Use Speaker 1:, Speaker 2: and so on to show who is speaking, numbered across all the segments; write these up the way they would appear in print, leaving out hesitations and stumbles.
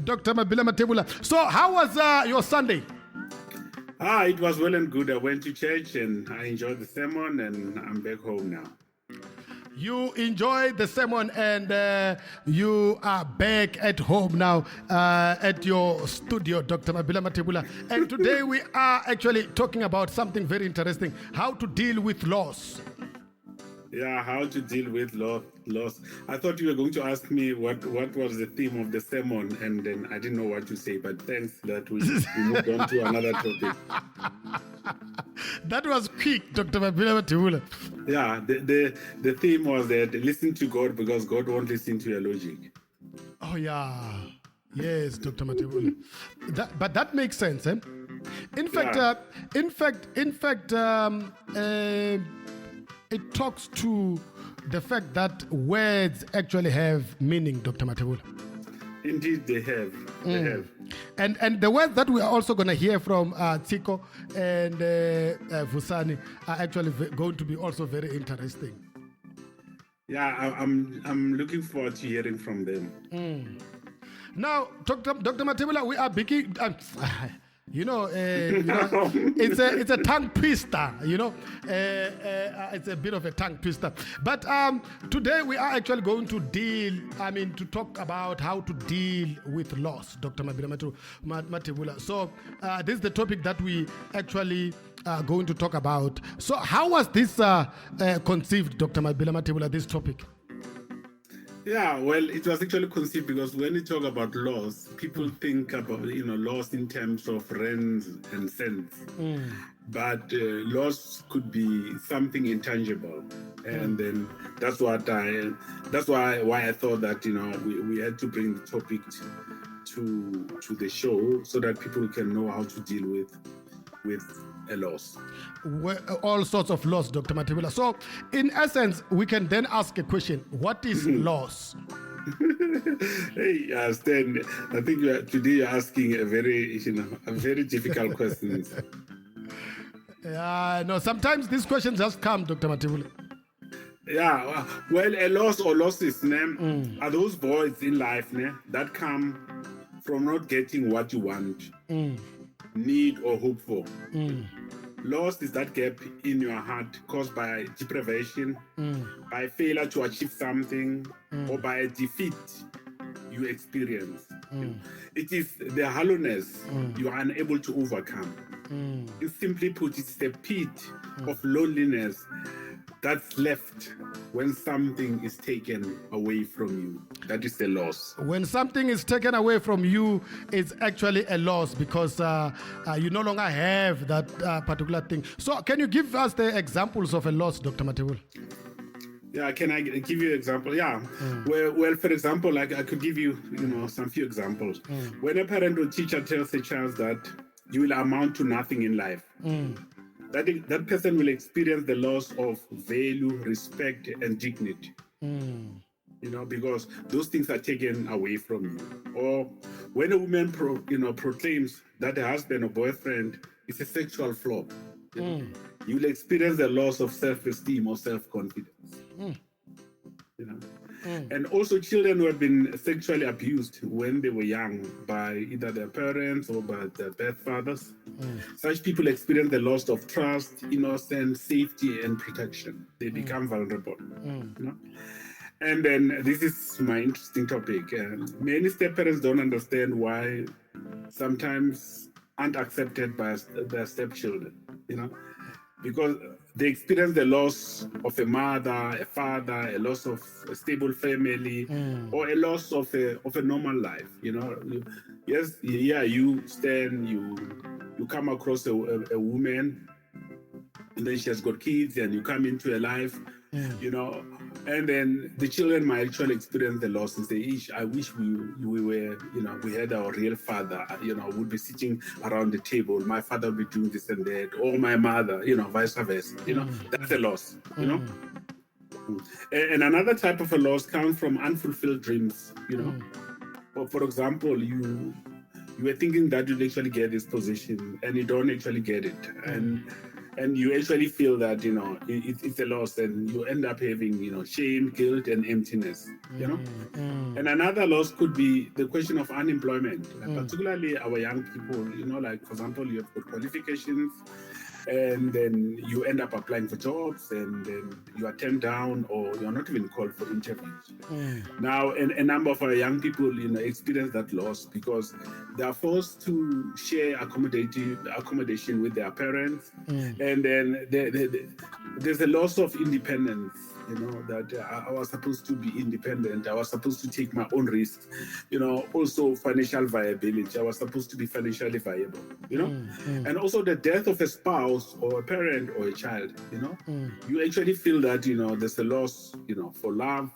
Speaker 1: Dr. Mabila Mathebula. So, how was your Sunday?
Speaker 2: It was well and good. I went to church and I enjoyed the sermon, and I'm back home now.
Speaker 1: You enjoyed the sermon and you are back at home now at your studio, Dr. Mabila Mathebula. And today we are actually talking about something very interesting, how to deal with loss.
Speaker 2: Yeah, how to deal with loss. I thought you were going to ask me what was the theme of the sermon, and then I didn't know what to say, but thanks that we moved on to another topic.
Speaker 1: That was quick, Dr. Mabila Mathebula.
Speaker 2: Yeah, the theme was that listen to God because God won't listen to your logic.
Speaker 1: Oh, yeah. Yes, Dr. Mathebula. But that makes sense, eh? In fact, it talks to the fact that words actually have meaning, Dr. Mathebula.
Speaker 2: Indeed, they have. They have.
Speaker 1: And the words that we are also going to hear from Tiko and Vusani are actually going to be also very interesting.
Speaker 2: Yeah, I'm looking forward to hearing from them.
Speaker 1: Now, Dr. Mathebula, we are beginning. It's a tongue twister, it's a bit of a tongue twister. But today we are actually going to talk about how to deal with loss, Dr. Mabila Mathebula. So this is the topic that we actually are going to talk about. So how was this conceived, Dr. Mabila Mathebula, this topic?
Speaker 2: Yeah, well, it was actually conceived because when you talk about loss, people think about loss in terms of rents and cents. But loss could be something intangible, and then that's why I thought that we had to bring the topic to the show so that people can know how to deal with a loss.
Speaker 1: All sorts of loss, Dr. Mathebula. So, in essence, we can then ask a question: what is loss?
Speaker 2: Hey, Stan, I think today you're asking a very difficult question.
Speaker 1: No, sometimes these questions just come, Dr. Mathebula.
Speaker 2: Yeah, well, a loss or losses are those voids in life that come from not getting what you want, need, or hope for. Loss is that gap in your heart caused by deprivation, by failure to achieve something, or by a defeat you experience. It is the hollowness you are unable to overcome. Simply put, it's a pit of loneliness that's left when something is taken away from you. That is a loss.
Speaker 1: When something is taken away from you, it's actually a loss because you no longer have that particular thing. So can you give us the examples of a loss, Dr. Mathebula?
Speaker 2: Yeah, can I give you an example? Yeah. Well, for example, I could give you, some few examples. When a parent or teacher tells a child that you will amount to nothing in life, that person will experience the loss of value, respect, and dignity. Because those things are taken away from you. Or when a woman proclaims that her husband or boyfriend is a sexual flop, you will experience the loss of self-esteem or self-confidence. And also children who have been sexually abused when they were young by either their parents or by their birth fathers. Such people experience the loss of trust, innocence, safety, and protection. They become vulnerable. And then this is my interesting topic. Many step parents don't understand why sometimes aren't accepted by their stepchildren, because they experience the loss of a mother, a father, a loss of a stable family, or a loss of a normal life. You stand, you come across a woman, and then she has got kids, and you come into her life, and then the children might actually experience the loss and say, I wish we were, we had our real father, would be sitting around the table. My father would be doing this and that, or my mother, vice versa. That's a loss, And another type of a loss comes from unfulfilled dreams, For example, you were thinking that you'd actually get this position and you don't actually get it. and you actually feel that it's a loss, and you end up having shame, guilt, and emptiness. And another loss could be the question of unemployment, particularly our young people. Like for example, you have got qualifications, and then you end up applying for jobs, and then you are turned down, or you're not even called for interviews. Now, a number of our young people, experience that loss because they are forced to share accommodation with their parents, and then there's a loss of independence. That I was supposed to be independent. I was supposed to take my own risks. Also financial viability. I was supposed to be financially viable. And also the death of a spouse or a parent or a child. You actually feel that there's a loss. For love.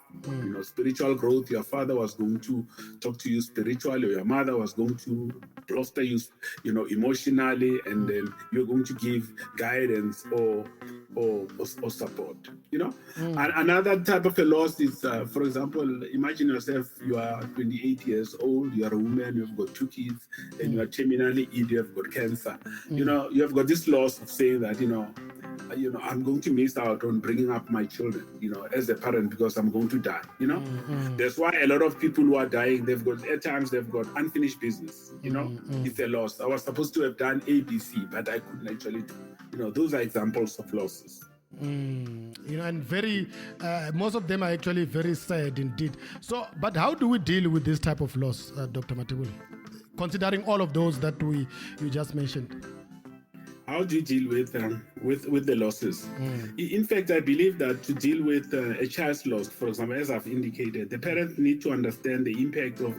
Speaker 2: Spiritual growth. Your father was going to talk to you spiritually, or your mother was going to foster you, emotionally, and then you're going to give guidance or support. And another type of a loss is, for example, imagine yourself, you are 28 years old, you are a woman, you've got 2 kids, and you are terminally ill, you have got cancer. You have got this loss of saying that, I'm going to miss out on bringing up my children, as a parent, because I'm going to die. That's why a lot of people who are dying, at times they've got unfinished business. It's a loss. I was supposed to have done ABC, but I couldn't actually do. Those are examples of losses.
Speaker 1: And very, most of them are actually very sad indeed. So, but how do we deal with this type of loss, Dr. Mathebula, considering all of those that you just mentioned?
Speaker 2: How do you deal with the losses? In fact, I believe that to deal with a child's loss, for example, as I've indicated, the parents need to understand the impact of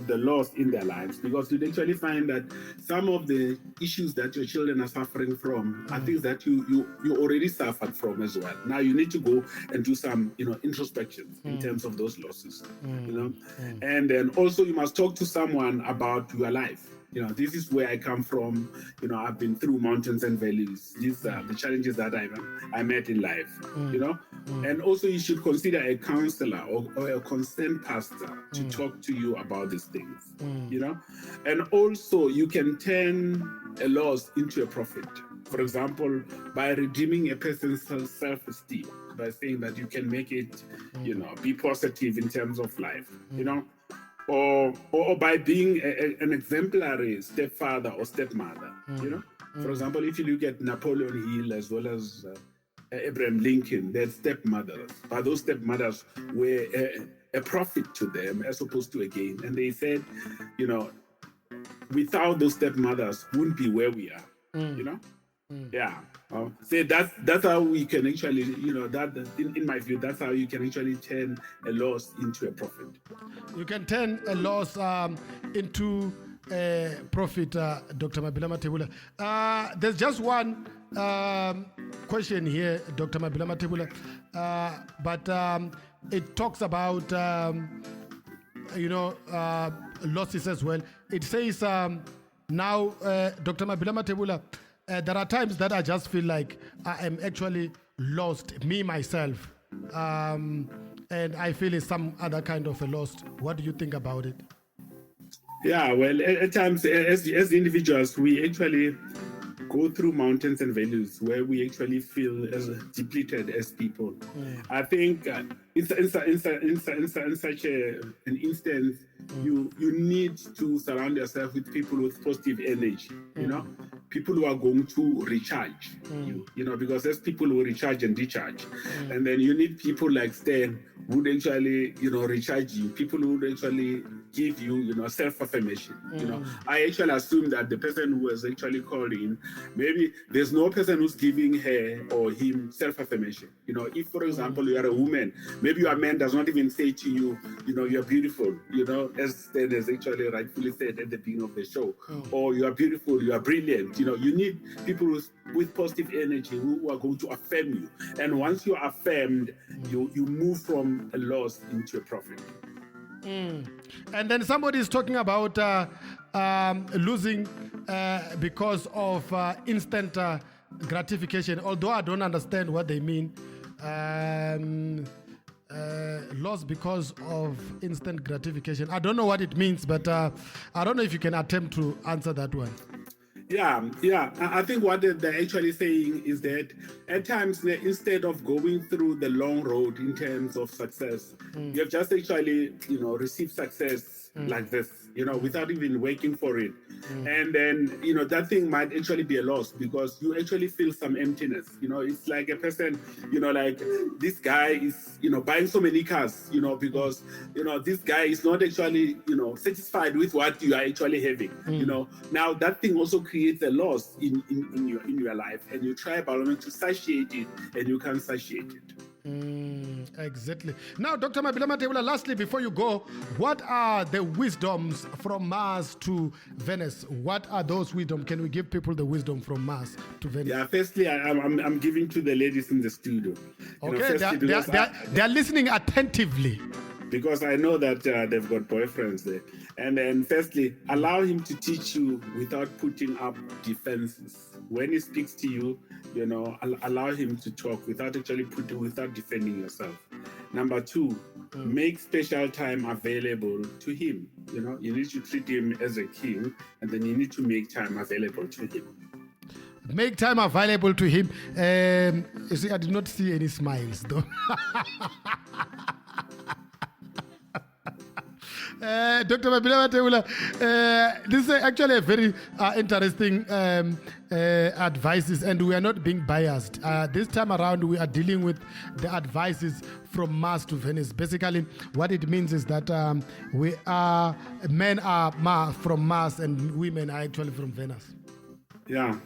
Speaker 2: the loss in their lives, because you'd actually find that some of the issues that your children are suffering from are things that you already suffered from as well. Now you need to go and do some introspection in terms of those losses. And then also you must talk to someone about your life. This is where I come from. I've been through mountains and valleys. These are the challenges that I met in life. And also you should consider a counselor or a concerned pastor to talk to you about these things. And also you can turn a loss into a profit. For example, by redeeming a person's self-esteem, by saying that you can make it, be positive in terms of life. Or by being an exemplary stepfather or stepmother. For example, if you look at Napoleon Hill as well as Abraham Lincoln, they're stepmothers, but those stepmothers were a profit to them as opposed to a gain. And they said, without those stepmothers, wouldn't be where we are. Yeah. So that's how we can actually, that in my view, that's how you can actually turn a loss into a profit.
Speaker 1: You can turn a loss into a profit, Dr. Mabila Mathebula. There's just one question here, Dr. Mabila Mathebula, but it talks about, losses as well. It says now, Dr. Mabila Mathebula, there are times that I just feel like I am actually lost, me, myself. And I feel it's some other kind of a loss. What do you think about it?
Speaker 2: Yeah, well, at times, as individuals, we actually go through mountains and valleys where we actually feel as depleted as people. I think in such an instance, you need to surround yourself with people with positive energy, people who are going to recharge you, because there's people who recharge and decharge. And then you need people like Stan who would actually, recharge you, people who would actually give you, self-affirmation. I actually assume that the person who has actually called in, maybe there's no person who's giving her or him self-affirmation. If, for example, you are a woman, maybe your man does not even say to you, you're beautiful, as Stan has actually rightfully said at the beginning of the show, or you are beautiful, you are brilliant. You need people with positive energy who are going to affirm you. And once you are affirmed, you move from a loss into a profit.
Speaker 1: And then somebody is talking about losing because of instant gratification, although I don't understand what they mean. Loss because of instant gratification. I don't know what it means, but I don't know if you can attempt to answer that one.
Speaker 2: Yeah. I think what they're actually saying is that at times, instead of going through the long road in terms of success, you have just actually, received success like this, without even working for it. And then, that thing might actually be a loss because you actually feel some emptiness. It's like a person, like this guy is, buying so many cars, because, this guy is not actually, satisfied with what you are actually having. Now that thing also creates a loss in your life, and you try by all means to satiate it, and you can't satiate it.
Speaker 1: Exactly. Now, Dr. Mabila Mathebula, lastly, before you go, what are the wisdoms from Mars to Venus? What are those wisdom? Can we give people the wisdom from Mars to Venus?
Speaker 2: Yeah, firstly, I'm giving to the ladies in the studio.
Speaker 1: Okay, they are listening attentively.
Speaker 2: Because I know that they've got boyfriends there. And then firstly, allow him to teach you without putting up defenses. When he speaks to you, allow him to talk without defending yourself. Number two, make special time available to him. You need to treat him as a king, and then you need to make time available to him.
Speaker 1: Make time available to him. You see, I did not see any smiles though. Dr. Mabila Mathebula, this is actually a very interesting advices, and we are not being biased. This time around, we are dealing with the advices from Mars to Venus. Basically, what it means is that men are from Mars and women are actually from Venus.
Speaker 2: Yeah.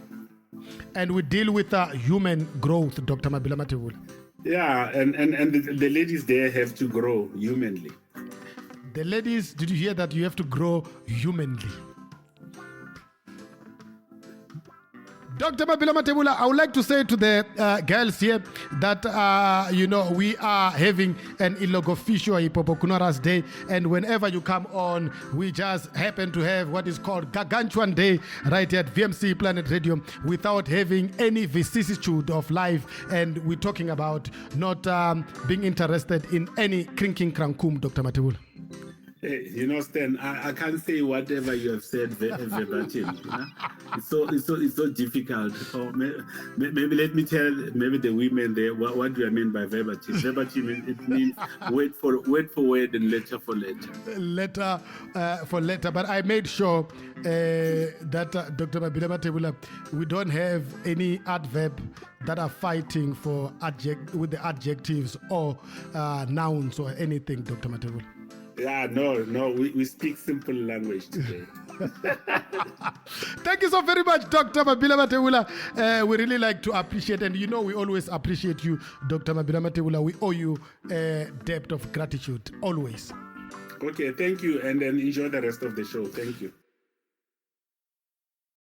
Speaker 1: And we deal with human growth, Dr. Mabila Mathebula.
Speaker 2: Yeah, and the ladies there have to grow humanly.
Speaker 1: The ladies, did you hear that? You have to grow humanly. Dr. Mabila Mathebula, I would like to say to the girls here that, we are having an Ilogofisho Hipopokunoras Day, and whenever you come on, we just happen to have what is called Gaganchuan Day right here at VMC Planet Radio without having any vicissitude of life, and we're talking about not being interested in any krinking krankum, Dr. Mathebula.
Speaker 2: Hey, Stan, I can't say whatever you have said verbatim. It's so difficult. So maybe let me tell the women there what do I mean by verbatim. Verbatim, it means word for word and letter for letter.
Speaker 1: Letter for letter. But I made sure that Dr. Mabila Mathebula, we don't have any adverb that are fighting for with the adjectives or nouns or anything, Dr. Mathebula.
Speaker 2: Yeah, no, we speak simple language today.
Speaker 1: Thank you so very much, Dr. Mabila Mathebula. We really like to appreciate, and we always appreciate you, Dr. Mabila Mathebula. We owe you a debt of gratitude, always.
Speaker 2: Okay, thank you, and then enjoy the rest of the show. Thank you.